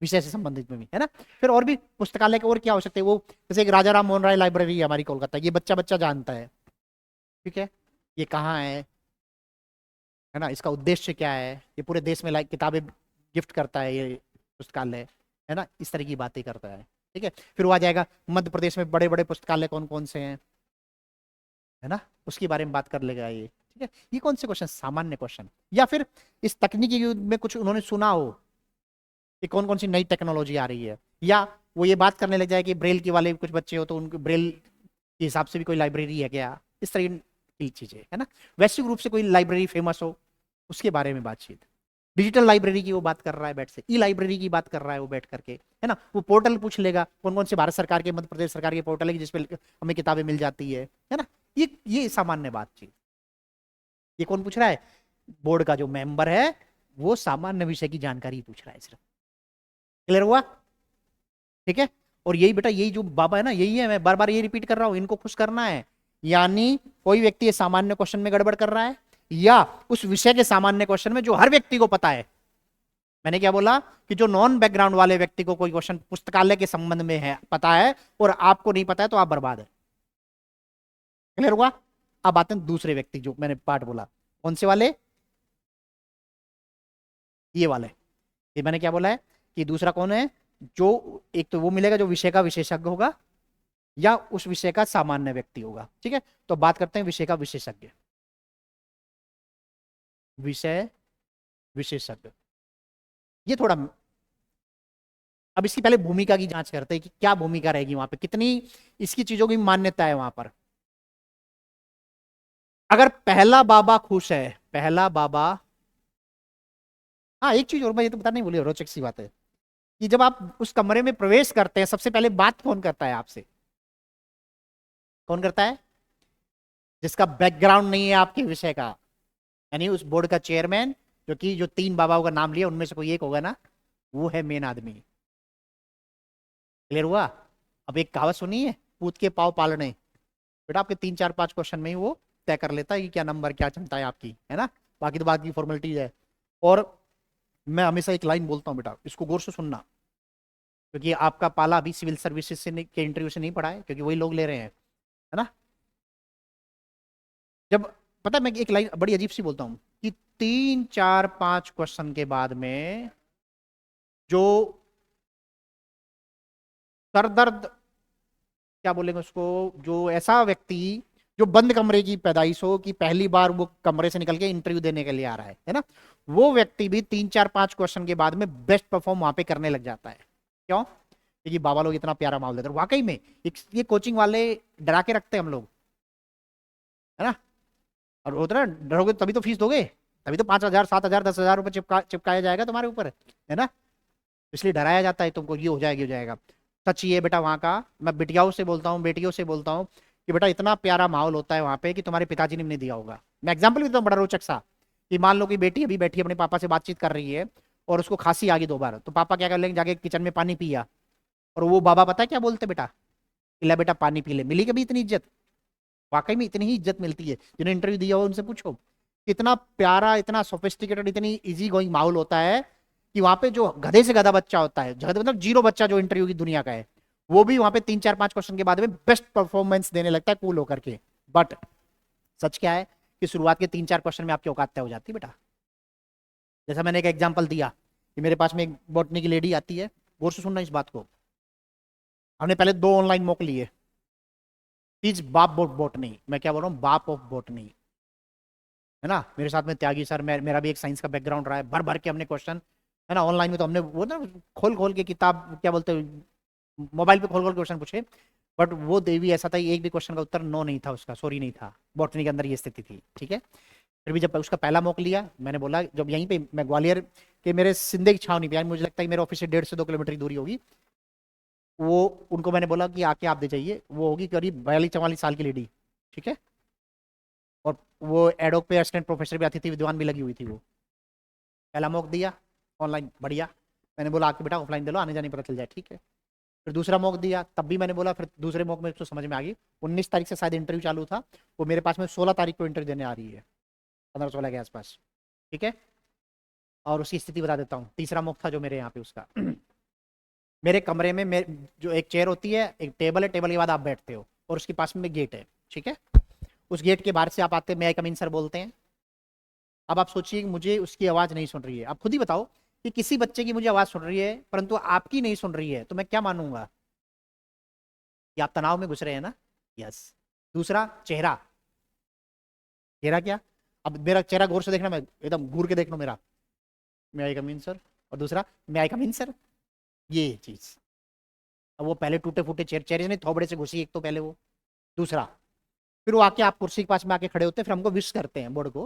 विषय से संबंधित में भी, है ना। फिर और भी पुस्तकालय के और क्या हो सकते हैं, वो जैसे एक राजा राम मोहन राय लाइब्रेरी है हमारी कोलकाता, ये बच्चा बच्चा जानता है, ठीक है, ये कहाँ है ना, इसका उद्देश्य क्या है, ये पूरे देश में लाइक किताबें गिफ्ट करता है ये पुस्तकालय, है ना, इस तरह की बातें करता है, ठीक है। फिर वो आ जाएगा मध्य प्रदेश में बड़े बड़े पुस्तकालय कौन कौन से हैं, है ना, उसके बारे में बात कर लेगा ये, ठीक है। ये कौन से क्वेश्चन, सामान्य क्वेश्चन। या फिर इस तकनीकी युग में कुछ उन्होंने सुना हो कि कौन कौन सी नई टेक्नोलॉजी आ रही है, या वो ये बात करने लग जाए कि ब्रेल के वाले कुछ बच्चे हो तो उनको ब्रेल के हिसाब से भी कोई लाइब्रेरी है क्या, इस तरह की चीजें, है ना। वैश्विक रूप से कोई लाइब्रेरी फेमस हो, उसके बारे में बातचीत। डिजिटल लाइब्रेरी की वो बात कर रहा है बैठ से, ई लाइब्रेरी की बात कर रहा है वो बैठ करके, है ना, वो पोर्टल पूछ लेगा कौन कौन से भारत सरकार के, मध्य प्रदेश सरकार के पोर्टल है जिसपे हमें किताबें मिल जाती है ना। ये सामान्य बातचीत। ये कौन पूछ रहा है, बोर्ड का जो मेंबर है, वो सामान्य विषय की जानकारी पूछ रहा है सिर्फ। क्लियर हुआ, ठीक है। और यही बेटा, यही जो बाबा है ना, यही है, मैं बार बार ये रिपीट कर रहा हूं, इनको खुश करना है। यानी कोई व्यक्ति सामान्य क्वेश्चन में गड़बड़ कर रहा है, या उस विषय के सामान्य क्वेश्चन में जो हर व्यक्ति को पता है। मैंने क्या बोला कि जो नॉन बैकग्राउंड वाले व्यक्ति को कोई क्वेश्चन पुस्तकालय के संबंध में है, पता है, और आपको नहीं पता है, तो आप बर्बाद है। क्लियर हुआ। अब आते हैं दूसरे व्यक्ति, जो मैंने पार्ट बोला, कौन से वाले, ये वाले। ये मैंने क्या बोला है कि दूसरा कौन है, जो एक तो वो मिलेगा जो विषय का विशेषज्ञ होगा, या उस विषय का सामान्य व्यक्ति होगा, ठीक है। तो बात करते हैं विषय का विशेषज्ञ, विषय विशेषज्ञ। ये थोड़ा, अब इसकी पहले भूमिका की जांच करते हैं कि क्या भूमिका रहेगी वहां पे, कितनी इसकी चीजों की मान्यता है वहां पर। अगर पहला बाबा खुश है, पहला बाबा, हाँ एक चीज और मैं ये तो बता नहीं भूली, रोचक सी बात है कि जब आप उस कमरे में प्रवेश करते हैं, सबसे पहले बात कौन करता है आपसे, कौन करता है? जिसका बैकग्राउंड नहीं है आपके विषय का, यानी उस बोर्ड का चेयरमैन, जो कि जो 3 बाबाओं का नाम लिया उनमें से कोई एक होगा ना, वो है मेन आदमी। क्लियर हुआ? अब एक कहावत सुनी है, पूत के पाव पालने। बेटा आपके 3 4 5 क्वेश्चन में ही वो तय कर लेता है कि क्या नंबर, क्या क्षमता है आपकी, है ना। बाकी तो बाकी फॉर्मेलिटीज है। और मैं हमेशा एक लाइन बोलता हूँ बेटा, इसको गौर से सुनना, क्योंकि आपका पाला अभी सिविल सर्विसेज से के इंटरव्यू से नहीं पड़ा है, क्योंकि वही लोग ले रहे हैं, है ना। जब, पता है मैं एक लाइन बड़ी अजीब सी बोलता हूँ कि 3 4 5 क्वेश्चन के बाद में जो सरदर्द, क्या बोलेंगे उसको, जो ऐसा व्यक्ति जो बंद कमरे की पैदाइश हो, कि पहली बार वो कमरे से निकल के इंटरव्यू देने के लिए आ रहा है ना, वो व्यक्ति भी 3 4 5 क्वेश्चन के बाद में बेस्ट परफॉर्म वहां पे करने लग जाता है। क्यों? क्योंकि बाबा लोग इतना प्यारा माहौल देते हैं वाकई में। ये कोचिंग वाले डरा के रखते हैं हम लोग, है ना। और होता ना, डरोगे तभी तो फीस दोगे, तभी तो 5,000 7,000 10,000 रुपए चिपकाया जाएगा तुम्हारे ऊपर, है ना। इसलिए डराया जाता है तुमको, ये हो जाएगा, ये हो जाएगा। सच ये बेटा वहां का, मैं बिटियाओं से बोलता हूँ, बेटियों से बोलता हूँ कि बेटा इतना प्यारा माहौल होता है वहां पे कि तुम्हारे पिताजी ने भी नहीं दिया होगा। मैं एग्जाम्पल भी देता हूँ बड़ा रोचक सा, कि मान लो कि बेटी अभी बैठी अपने पापा से बातचीत कर रही है और उसको खांसी आ गई 2 बार, तो पापा क्या कर लेंगे, जाके किचन में पानी पिया, और वो बाबा पता है क्या बोलते बेटा, कि ले बेटा पानी पी ले। मिली कभी इतनी इज्जत? वाकई में इतनी ही इज्जत मिलती है। जिन्हें इंटरव्यू दिया हो उनसे पूछो, इतना प्यारा, इतना सोफिस्टिकेटेड, इतनी इजी गोइंग माहौल होता है कि वहां पे जो गधे से गधा बच्चा होता है, गधे मतलब जीरो बच्चा जो इंटरव्यू की दुनिया का है, वो भी वहां पे 3 4 5 क्वेश्चन के बाद में बेस्ट परफॉर्मेंस देने लगता है कूल होकर के। बट सच क्या है कि शुरुआत के 3 4 क्वेश्चन में आपकी औकात तय हो जाती है बेटा। जैसा मैंने एक एग्जाम्पल दिया कि मेरे पास में एक बॉटनी की लेडी आती है, गौर से सुनना इस बात को। हमने पहले 2 ऑनलाइन मॉक लिए, तीज बाप बॉटनी, मैं क्या बोल रहा हूँ, बाप ऑफ बॉटनी, है ना। मेरे साथ में त्यागी सर, मेरा भी एक साइंस का बैकग्राउंड रहा है, भर भर के हमने क्वेश्चन, है ना। ऑनलाइन में तो हमने वो ना खोल खोल के किताब, क्या बोलते हैं, मोबाइल पे खोल खोल क्वेश्चन पूछे। बट वो देवी ऐसा था, एक भी क्वेश्चन का उत्तर नो नहीं था उसका, सॉरी नहीं था। बॉटनी के अंदर ये स्थिति थी, ठीक है। फिर भी जब उसका पहला मौका लिया, मैंने बोला, जब यहीं पे मैं ग्वालियर के मेरे सिंधे की छावनी पे, मुझे लगता है मेरे ऑफिस से 1.5 से 2 किलोमीटर की दूरी होगी, वो उनको मैंने बोला कि आके आप दे जाइए। वो होगी करीब 42 44 साल की लेडी, ठीक है। और वो एडोक पे असिस्टेंट प्रोफेसर भी आती थी, विद्वान भी लगी हुई थी वो। पहला मौका दिया ऑनलाइन, बढ़िया। मैंने बोला आके बेटा ऑफलाइन दे लो, आने जाने पता चल जाए, ठीक है। फिर दूसरा मौका दिया, तब भी मैंने बोला, फिर दूसरे मौके में उसको समझ में आ गई। 19 तारीख से शायद इंटरव्यू चालू था, वो मेरे पास में 16 तारीख को इंटरव्यू देने आ रही है, 15 16 के आसपास, ठीक है। और उसकी स्थिति बता देता हूँ। तीसरा मौका था जो मेरे यहाँ पे उसका मेरे कमरे में जो एक चेयर होती है, एक टेबल है, टेबल के बाद आप बैठते हो, और उसके पास में गेट है, ठीक है। उस गेट के बाहर से आप आते, मैं कम इन सर बोलते हैं। अब आप सोचिए कि मुझे उसकी आवाज नहीं सुन रही है। आप खुद ही बताओ कि किसी बच्चे की मुझे आवाज सुन रही है परंतु आपकी नहीं सुन रही है, तो मैं क्या मानूंगा कि आप तनाव में घुस रहे हैं ना। यस। दूसरा, चेहरा। चेहरा क्या, अब मेरा चेहरा गौर से देखना, मैं एकदम घूर के देख लो मेरा, मैं आई कम इन सर। और दूसरा, मैं आई कम इन सर, ये चीज। अब वो पहले टूटे फूटे चेहरे ने थोबड़े से घुसी एक, तो पहले वो। दूसरा, फिर वो आके आप कुर्सी के पास में आके खड़े होते हैं, फिर हमको विश करते हैं बोर्ड को,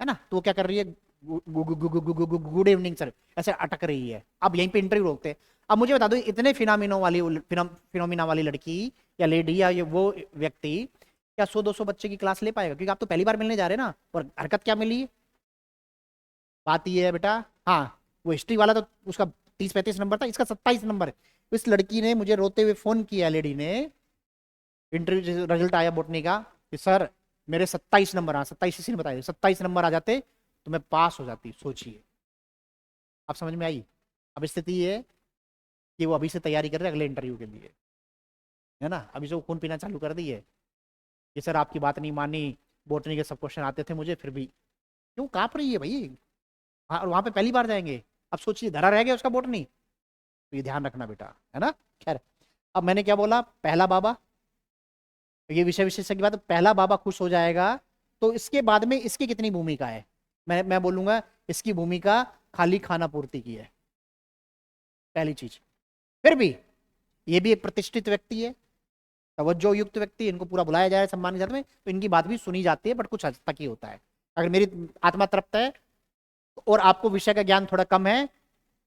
है ना। तो वो क्या कर रही है, गुड इवनिंग सर, ऐसे अटक रही है। अब यहीं पे इंटरव्यू रोकते हैं। अब मुझे बता दो, इतने फिनोमिना वाली लड़की या लेडी या ये वो व्यक्ति क्या 100 200 बच्चे की क्लास ले पाएगा? क्योंकि आप तो पहली बार मिलने जा रहे हैं ना। और हरकत क्या मिली, बात ये है बेटा। हाँ, वो हिस्ट्री वाला तो उसका 30 35 नंबर था, इसका 27 नंबर है। इस लड़की ने मुझे रोते हुए फोन किया, लेडी ने, इंटरव्यू रिजल्ट आया बोटनी का, कि सर मेरे 27 नंबर, हाँ 27, इसी ने बताया, 27 नंबर आ जाते तो मैं पास हो जाती। सोचिए, आप समझ में आई। अब स्थिति ये है कि वो अभी से तैयारी कर रहे हैं अगले इंटरव्यू के लिए, है ना। अभी से वो खून पीना चालू कर दी है कि सर आपकी बात नहीं मानी, बोटनी के सब क्वेश्चन आते थे मुझे, फिर भी क्यों कांप रही है भाई। हाँ, और वहां पे पहली बार जाएंगे। अब सोचिए, धरा रह गया उसका बोटनी, तो ये ध्यान रखना बेटा, है ना। खैर, अब मैंने क्या बोला, पहला बाबा, ये विषय विशेषज्ञ की बात, पहला बाबा खुश हो जाएगा, तो इसके बाद में इसकी कितनी भूमिका है, मैं बोलूंगा इसकी भूमिका खाली खाना पूर्ति की है, पहली चीज। फिर भी ये भी एक प्रतिष्ठित व्यक्ति है, तवज्जो युक्त व्यक्ति है, इनको पूरा बुलाया जाए सम्मान के साथ में, तो इनकी बात भी सुनी जाती है, बट कुछ हद तक ही होता है। अगर मेरी आत्मा तृप्त है और आपको विषय का ज्ञान थोड़ा कम है,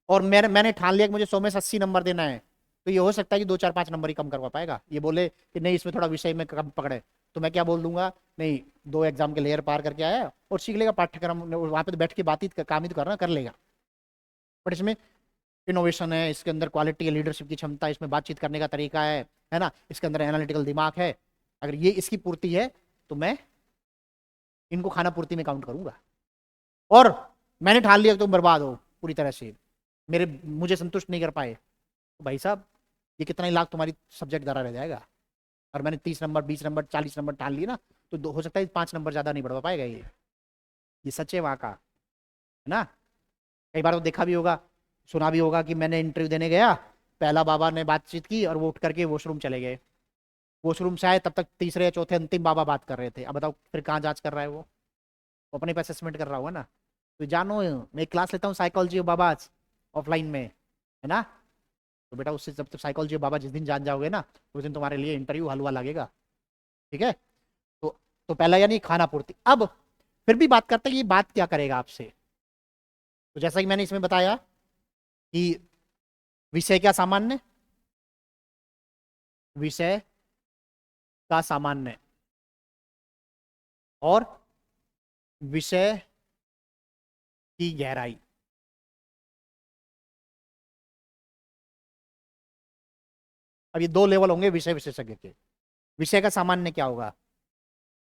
और मैंने ठान लिया कि मुझे 100 में से 80 नंबर देना है, तो ये हो सकता है कि 2 4 5 नंबर ही कम करवा पाएगा। ये बोले कि नहीं इसमें थोड़ा विषय में कम पकड़े, तो मैं क्या बोल दूंगा, नहीं 2 एग्जाम के लेयर पार करके आया और सीख लेगा पाठ्यक्रम, वहां पे तो बैठ के बात ही काम ही तो करना, कर लेगा। बट इसमें इनोवेशन है, इसके अंदर क्वालिटी है, लीडरशिप की क्षमता, इसमें बातचीत करने का तरीका है ना, इसके अंदर एनालिटिकल दिमाग है। अगर ये इसकी पूर्ति है तो मैं इनको खाना पूर्ति में काउंट करूंगा। और मैंने ठान लिया कि तुम बर्बाद हो पूरी तरह से, मुझे संतुष्ट नहीं कर पाए, तो भाई साहब ये कितना ही लाख तुम्हारी सब्जेक्ट धरा रह जाएगा। और मैंने 30 नंबर 20 नंबर 40 नंबर ठान लिए ना, तो हो सकता है 5 नंबर ज्यादा नहीं बढ़वा पाएगा। ये सच है वहां का, है ना। कई बार तो देखा भी होगा, सुना भी होगा कि मैंने इंटरव्यू देने गया, पहला बाबा ने बातचीत की और वो उठ करके वॉशरूम चले गए। वॉशरूम से आए तब तक तीसरे या चौथे अंतिम बाबा बात कर रहे थे। अब बताओ फिर कहाँ जांच कर रहा है वो अपने पे असेसमेंट कर रहा होगा ना। तो जानो मैं क्लास लेता हूँ साइकोलॉजी ऑफ बाबा ऑफलाइन में, है ना। तो बेटा उससे जब तक साइकोलॉजी ऑफ बाबा जिस दिन जान जाओगे ना, उस दिन तुम्हारे लिए इंटरव्यू हलवा लगेगा, ठीक है। तो पहला यानी खाना पूर्ति। अब फिर भी बात करते हैं ये बात क्या करेगा आपसे। तो जैसा कि मैंने इसमें बताया कि विषय क्या सामान्य, विषय का सामान्य और विषय की गहराई। अब ये 2 लेवल होंगे विषय विशेषज्ञ के। विषय का सामान्य क्या होगा,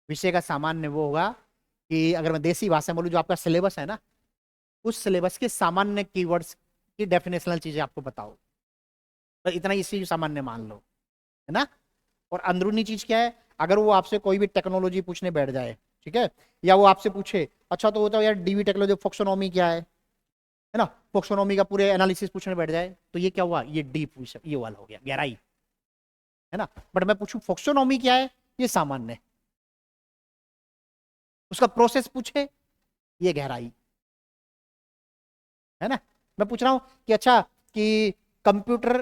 विषय का सामान्य वो होगा कि अगर मैं देसी भाषा में बोलूं, जो आपका सिलेबस है ना, उस सिलेबस के सामान्य कीवर्ड्स की डेफिनेशनल चीजें आपको बताओ, तो इतना इसी सामान्य मान लो, है ना। और अंदरूनी चीज क्या है, अगर वो आपसे कोई भी टेक्नोलॉजी पूछने बैठ जाए, ठीक है, या वो आपसे पूछे अच्छा तो होता है यार डीवी टेक्नोलॉजी फोक्सोनॉमी क्या है ना, फोक्सोनॉमी का पूरे एनालिसिस पूछने बैठ जाए, तो ये क्या हुआ, ये डीप, ये वाला हो गया गहराई, है ना। बट मैं पूछूं फोक्सोनॉमी क्या है, ये सामान्य। उसका प्रोसेस पूछे, ये गहराई, है ना। मैं पूछ रहा हूं कि अच्छा कि कंप्यूटर,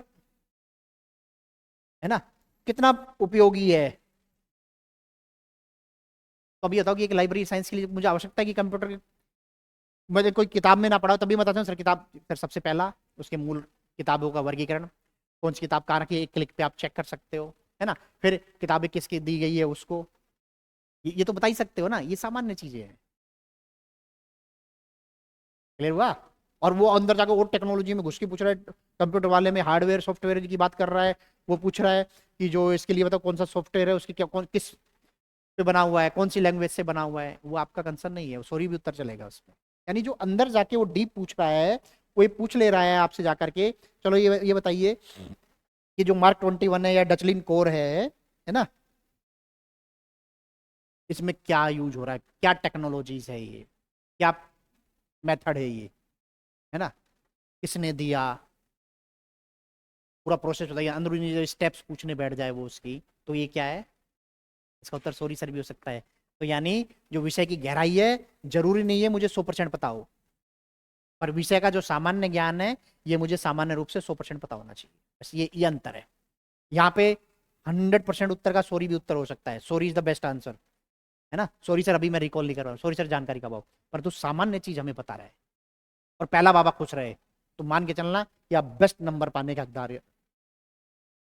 है ना, कितना उपयोगी है। तो अभी बताओ कि एक लाइब्रेरी साइंस के लिए मुझे आवश्यकता है कि कंप्यूटर, मुझे कोई किताब में ना पढ़ा तभी बताता हूँ सर किताब, सर सबसे पहला उसके मूल किताबों का वर्गीकरण, कौन सी किताब कहाँ रखी है, एक क्लिक पे आप चेक कर सकते हो, है ना। फिर किताबें किसकी दी गई है उसको, ये तो बता ही सकते हो ना, ये सामान्य चीजें हैं। क्लियर हुआ। और वो अंदर जाकर और टेक्नोलॉजी में घुस के पूछ रहा है, कंप्यूटर वाले में हार्डवेयर सॉफ्टवेयर की बात कर रहा है, वो पूछ रहा है कि जो इसके लिए बताओ कौन सा सॉफ्टवेयर है, उसकी क्या किस पे बना हुआ है, कौन सी लैंग्वेज से बना हुआ है, वो आपका कंसर्न नहीं है, सॉरी भी उत्तर चलेगा उसमें। यानी जो अंदर जाके वो डीप पूछ रहा है, वो ये पूछ ले रहा है आपसे जाकर के, चलो ये बताइए कि जो मार्क 21 है या डचलिन कोर है ना, इसमें क्या यूज हो रहा है, क्या टेक्नोलॉजीज है, ये क्या मेथड है, ये है ना, किसने दिया, पूरा प्रोसेस बताइए, अंदरूनी जो स्टेप्स पूछने बैठ जाए वो उसकी, तो ये क्या है, इसका उत्तर सॉरी सर भी हो सकता है। तो यानी जो विषय की गहराई है, जरूरी नहीं है मुझे 100% पता हो, पर विषय का जो सामान्य ज्ञान है ये मुझे सामान्य रूप से 100% पता होना चाहिए, बस ये अंतर है। यहाँ पे 100% उत्तर का सॉरी भी उत्तर हो सकता है, sorry is the best answer, है ना। सॉरी सर अभी मैं रिकॉल नहीं कर रहा हूँ, सॉरी सर जानकारी का भाव, पर तो सामान्य चीज हमें पता रहे और पहला बाबा खुश रहे, तो मान के चलना कि आप बेस्ट नंबर पाने का हकदार है,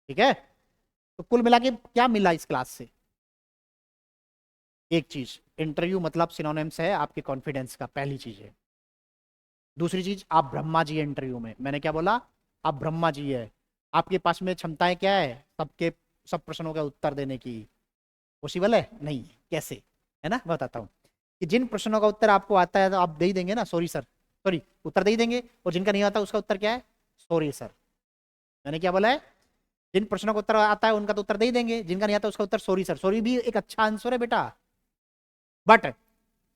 ठीक है। तो कुल मिला के क्या मिला इस क्लास से, एक चीज, इंटरव्यू मतलब सिनोनिम्स है आपके कॉन्फिडेंस का, पहली चीज है। दूसरी चीज, आप ब्रह्मा जी है इंटरव्यू में, मैंने क्या बोला, आप ब्रह्मा जी है, आपके पास में क्षमताएं क्या है, सबके सब प्रश्नों का उत्तर देने की। पॉसिबल है नहीं, कैसे, है ना, मैं बताता हूँ कि जिन प्रश्नों का उत्तर आपको आता है तो आप दे ही देंगे ना, सॉरी सर, सॉरी उत्तर दे ही देंगे, और जिनका नहीं आता उसका उत्तर क्या है, सॉरी सर। मैंने क्या बोला है, जिन प्रश्नों का उत्तर आता है उनका तो उत्तर दे ही देंगे, जिनका नहीं आता उसका उत्तर सॉरी सर। सॉरी भी एक अच्छा आंसर है बेटा, बट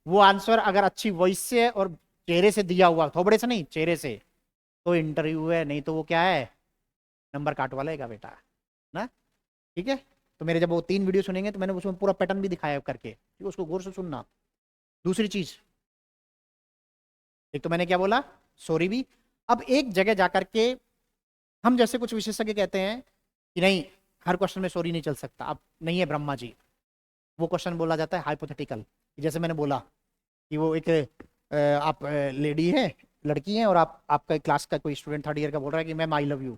वो आंसर अगर अच्छी वॉइस से और चेहरे से दिया हुआ, थोबड़े से नहीं चेहरे से, तो इंटरव्यू है, नहीं तो वो क्या है, नंबर काट वाला है बेटा ना, ठीक है। तो मेरे जब वो 3 वीडियो सुनेंगे तो मैंने उसमें पूरा पैटर्न भी दिखाया करके, ठीक है, उसको गौर से सुनना। दूसरी चीज, एक तो मैंने क्या बोला, सॉरी भी। अब एक जगह जाकर के हम जैसे कुछ विशेषज्ञ कहते हैं कि नहीं हर क्वेश्चन में सॉरी नहीं चल सकता, अब नहीं है ब्रह्मा जी, वो क्वेश्चन बोला जाता है हाइपोथेटिकल। जैसे मैंने बोला कि वो एक आप लेडी है, लड़की है, और आपका क्लास का कोई स्टूडेंट 3rd ईयर का बोल रहा है कि मैम आई लव यू,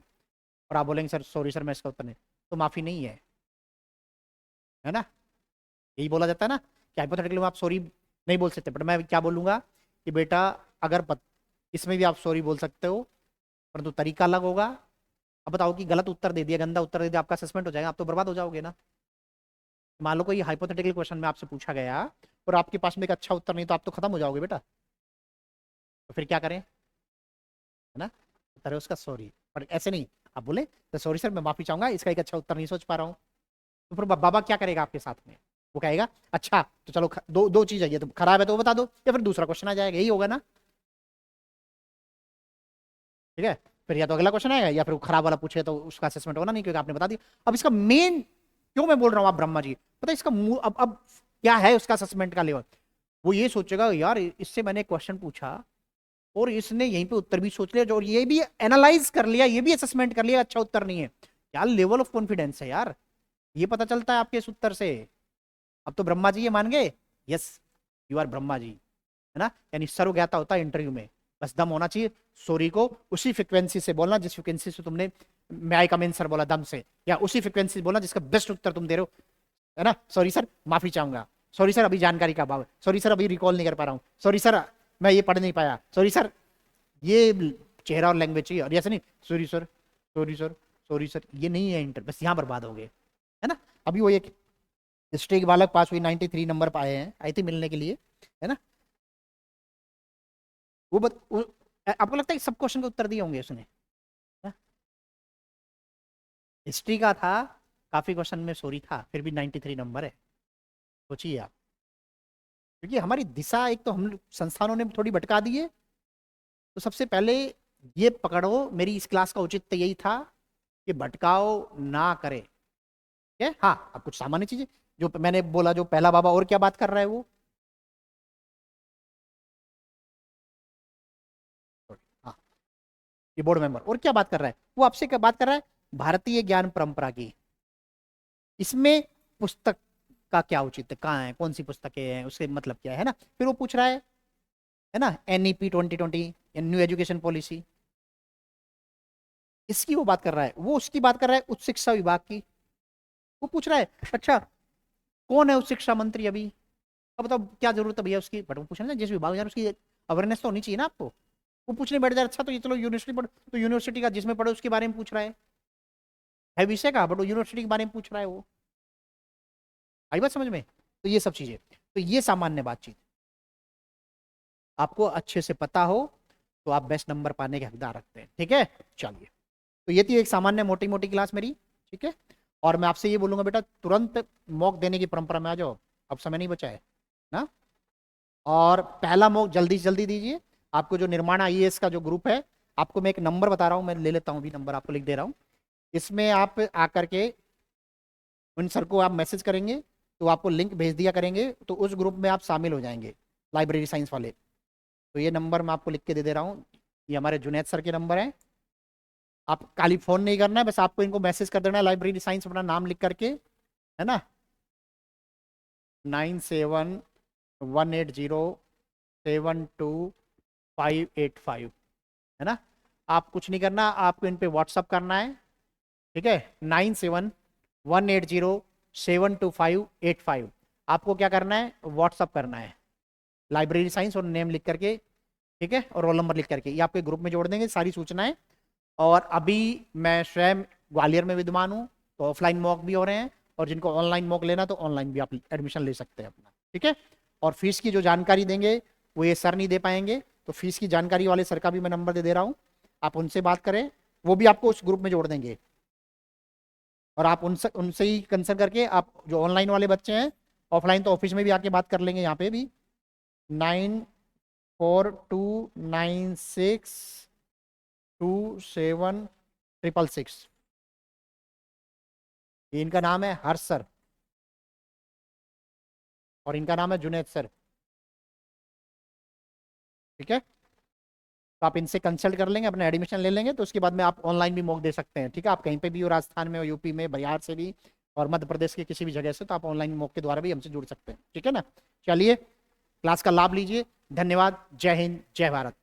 और आप बोलेंगे सर सॉरी सर मैं इसका उत्तर नहीं, तो माफी नहीं है ना। यही बोला जाता है ना कि हाइपोथेटिकली में आप सॉरी नहीं बोल सकते, बट मैं क्या बोलूंगा कि बेटा अगर इसमें भी आप सॉरी बोल सकते हो, परंतु तरीका अलग होगा। अब बताओ कि गलत उत्तर दे दिया, गंदा उत्तर दे दिया, आपका असेसमेंट हो जाएगा, आप तो बर्बाद हो जाओगे ना। मान लो कोई हाइपोथेटिकल क्वेश्चन में आपसे पूछा गया और आपके पास में एक अच्छा उत्तर नहीं, तो आप तो खत्म हो जाओगे बेटा। तो फिर क्या करें, है ना, उत्तर है उसका सॉरी। पर ऐसे नहीं, आप बोले तो सॉरी सर मैं माफी चाहूंगा, इसका एक अच्छा उत्तर नहीं सोच पा रहा हूँ। तो फिर बाबा क्या करेगा आपके साथ में, वो कहेगा अच्छा तो चलो दो दो चीज है, ये तो खराब है तो वो बता दो, या फिर दूसरा क्वेश्चन आ जाएगा, यही होगा ना। ठीक है, फिर या तो अगला क्वेश्चन आएगा या फिर वो खराब वाला पूछे तो उसका असेसमेंट होना नहीं, क्योंकि आपने बता दिया। अब इसका मेन क्यों मैं बोल रहा हूं आप ब्रह्मा जी, पता है इसका अब क्या है उसका असेसमेंट का लेवल। वो ये सोचेगा यार इससे मैंने क्वेश्चन पूछा और इसने यहीं पे उत्तर भी सोच लिया, और ये भी एनालाइज कर लिया, ये भी असेसमेंट कर लिया, अच्छा उत्तर नहीं है। क्या लेवल ऑफ कॉन्फिडेंस है यार, ये पता चलता है आपके इस उत्तर से। अब तो ब्रह्मा जी ये मान गए, yes you are Brahma ji, है ना, यानी सर्वज्ञाता होता है इंटरव्यू में। बस दम होना चाहिए, सॉरी को उसी फ्रिक्वेंसी से बोलना जिस फ्रिक्वेंसी से तुमने मैं आई कम इन सर बोला दम से, या उसी फ्रिक्वेंसी से बोलना जिसका बेस्ट उत्तर तुम दे रहे हो, है ना। सॉरी सर माफी चाहूंगा, सॉरी सर अभी जानकारी का अभाव है, सॉरी सर अभी रिकॉल नहीं कर पा रहा हूँ, सॉरी सर मैं ये पढ़ नहीं पाया, सॉरी सर, ये चेहरा और लैंग्वेज चाहिए, और ऐसे नहीं sorry sir sorry sir sorry sir, ये नहीं है इंटर, बस यहाँ बर्बाद हो गए, है ना। अभी वो एक हिस्ट्री के बालक पास हुई 93 नंबर पाए हैं, आई थी मिलने के लिए, है ना। आपको लगता है कि सब क्वेश्चन का उत्तर दिए होंगे उसने, हिस्ट्री का था, काफी क्वेश्चन में सॉरी था, फिर भी 93 नंबर है, सोचिए आप। क्योंकि हमारी दिशा एक तो हम संस्थानों ने थोड़ी भटका दी है। तो सबसे पहले ये पकड़ो, मेरी इस क्लास का औचित्य यही था कि भटकाओ ना करे, ठीक है। हाँ अब कुछ सामान्य चीजें जो मैंने बोला, जो पहला बाबा और क्या बात कर रहा है वो, हाँ ये बोर्ड मेंबर और क्या बात कर रहा है, वो आपसे क्या बात कर रहा है, भारतीय ज्ञान परंपरा की, इसमें पुस्तक का क्या उचित कहाँ है, कौन सी पुस्तकें हैं, उसके मतलब क्या है ना। फिर वो पूछ रहा है ना, NEP 2020 न्यू एजुकेशन पॉलिसी, इसकी वो बात कर रहा है, वो उसकी बात कर रहा है उच्च शिक्षा विभाग की। वो पूछ रहा है अच्छा कौन है उच्च शिक्षा मंत्री अभी, अब बताओ क्या जरूरत है भैया उसकी, बट वो पूछ रहे हैं जिस विभाग में उसकी अवेयरनेस तो होनी चाहिए ना आपको। वो पूछने बैठ जाए अच्छा तो ये चलो यूनिवर्सिटी पढ़ो, तो यूनिवर्सिटी का जिसमें पढ़ो उसके बारे में पूछ रहा है विषय का, बट वो यूनिवर्सिटी के बारे में पूछ रहा है वो। आई बात समझ में। तो ये सब चीजें, तो ये सामान्य बातचीत आपको अच्छे से पता हो तो आप बेस्ट नंबर पाने के हकदार रखते हैं, ठीक है। चलिए, तो ये थी एक सामान्य मोटी मोटी क्लास मेरी, ठीक है। और मैं आपसे ये बोलूंगा बेटा तुरंत मॉक देने की परंपरा में आ जाओ, अब समय नहीं बचा है ना। और पहला मॉक जल्दी से जल्दी दीजिए। आपको जो निर्माण IAS का जो ग्रुप है, आपको मैं एक नंबर बता रहा हूँ, मैं ले लेता हूँ भी नंबर आपको लिख दे रहा हूँ। इसमें आप आकर के उन सर को आप मैसेज करेंगे तो आपको लिंक भेज दिया करेंगे, तो उस ग्रुप में आप शामिल हो जाएंगे, लाइब्रेरी साइंस वाले। तो ये नंबर मैं आपको लिख के दे रहा हूँ, ये हमारे जुनैद सर के नंबर हैं। आप खाली फोन नहीं करना है, बस आपको इनको मैसेज कर देना है, लाइब्रेरी साइंस अपना नाम लिख करके, है ना, 9718072585, है ना। आप कुछ नहीं करना, आपको इन पे व्हाट्सअप करना है, ठीक है, 9718072585। आपको क्या करना है, व्हाट्सअप करना है लाइब्रेरी साइंस और नेम लिख करके, ठीक है, और रोल नंबर लिख करके, ये आपके ग्रुप में जोड़ देंगे सारी सूचनाएं। और अभी मैं स्वयं ग्वालियर में विद्यमान हूँ, तो ऑफलाइन मॉक भी हो रहे हैं, और जिनको ऑनलाइन मॉक लेना तो ऑनलाइन भी आप एडमिशन ले सकते हैं अपना, ठीक है। और फीस की जो जानकारी देंगे वो ये सर नहीं दे पाएंगे, तो फीस की जानकारी वाले सर का भी मैं नंबर दे रहा हूँ, आप उनसे बात करें, वो भी आपको उस ग्रुप में जोड़ देंगे। और आप उनसे उनसे ही कंसर्न करके, आप जो ऑनलाइन वाले बच्चे हैं, ऑफलाइन तो ऑफिस में भी आके बात कर लेंगे, यहाँ पे भी 9429627666। इनका नाम है हर्ष सर और इनका नाम है जुनैद सर, ठीक है। तो आप इनसे कंसल्ट कर लेंगे, अपना एडमिशन ले लेंगे, तो उसके बाद में आप ऑनलाइन भी मॉक दे सकते हैं, ठीक है। आप कहीं पे भी हो, राजस्थान में हो, यूपी में, बिहार से भी, और मध्य प्रदेश के किसी भी जगह से, तो आप ऑनलाइन मॉक के द्वारा भी हमसे जुड़ सकते हैं, ठीक है ना। चलिए क्लास का लाभ लीजिए, धन्यवाद, जय हिंद जय भारत।